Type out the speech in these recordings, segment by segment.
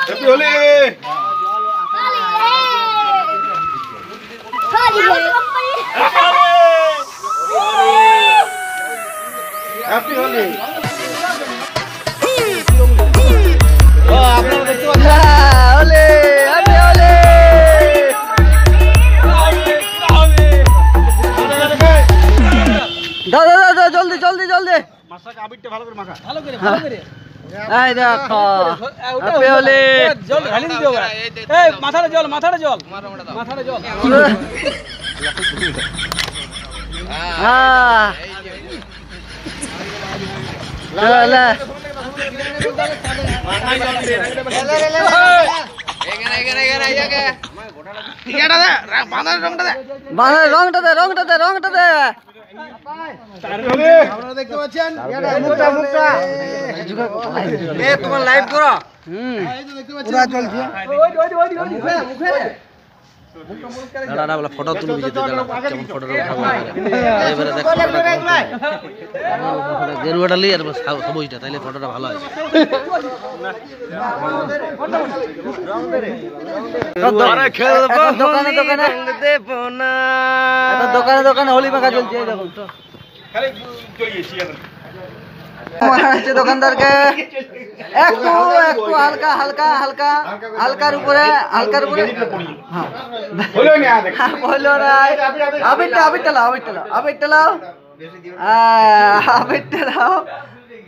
Happy Holi. Happy Holi. ও আপনারা দেখতে পাচ্ছেন হোলি হ্যাপি হোলি। দাও দাও দাও জলদি জলদি জলদি মাছটাকে আবিরটা ভালো করে মাখা ভালো করে এই দেখো হ্যাপি হোলি। জল ঢালি দিও এই মাথাটা জল মাথাটা জল মাথাটা জল হ্যাঁ লা লা রংটা দে আপনারা দেখতে পাচ্ছেন তোমার লাইভ করো। ফটো তুলবি গেরুয়াটা লি আর সবুজটা তাইলে ফটোটা ভালো হয়। দোকানে দোকানে হোলি মাখা চলছে দোকানদারকে একটু একটু হালকা হালকা হালকা হালকার উপরে আবিরটা লাও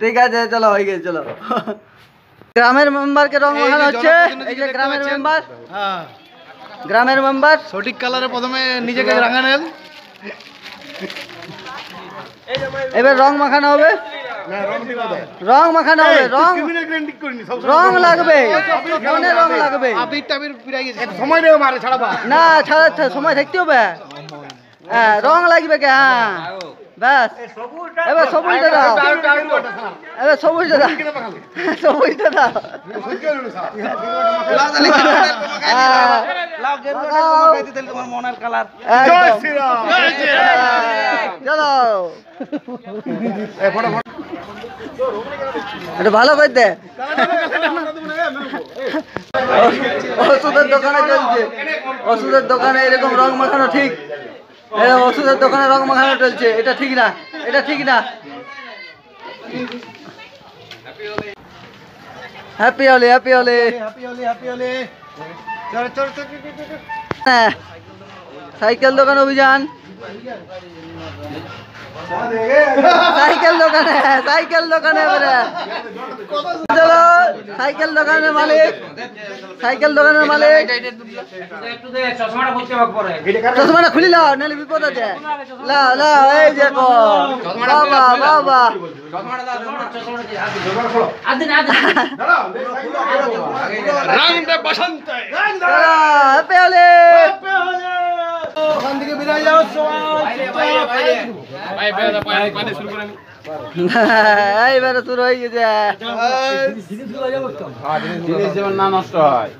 ঠিক আছে চলো হয়ে গেছে চলো। গ্রামের মেম্বারকে রং মাখানো হচ্ছে। এই যে গ্রামের মেম্বার সঠিক কালারে প্রথমে নিজেকে রাঙা নেন। এবার রং মাখানো হবে রং লাগবে রং লাগবে না ছাড়া সময় থাকতে হবে। হ্যাঁ রং লাগবে কে হ্যাঁ ব্যাস এবার সবুজটা দাও চলো এটা ভালো করে দে। ওষুধের দোকানে চলছে ওষুধের দোকানে এরকম রং মাখানো ঠিক ওষুধের দোকানে রং মাখানো চলছে এটা ঠিক না হ্যাপি হোলি হ্যাঁ সাইকেল দোকান অভিযান সাইকেল দোকানে এবারে চলো সাইকেল দোকানের মালিক চশমাটা খুলি লাও নাহলে বিপদ আছে। এই দেখো বাবা ওখান থেকে বিদায় যাও এইবারে শুরু হয়ে গেছে জিনিস যেমন না নষ্ট হয়।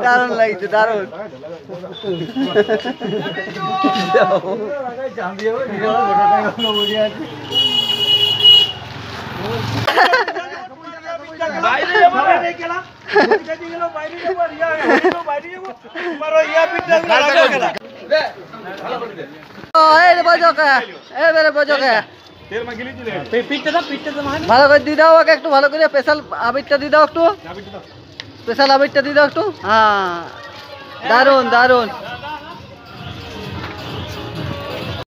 দারুণ লাগছে দারুণ ভালো করে দিয়ে দাও ওকে একটু ভালো করে স্পেশাল আবিরটা দিয়ে দাও একটু হ্যাঁ দারুন দারুন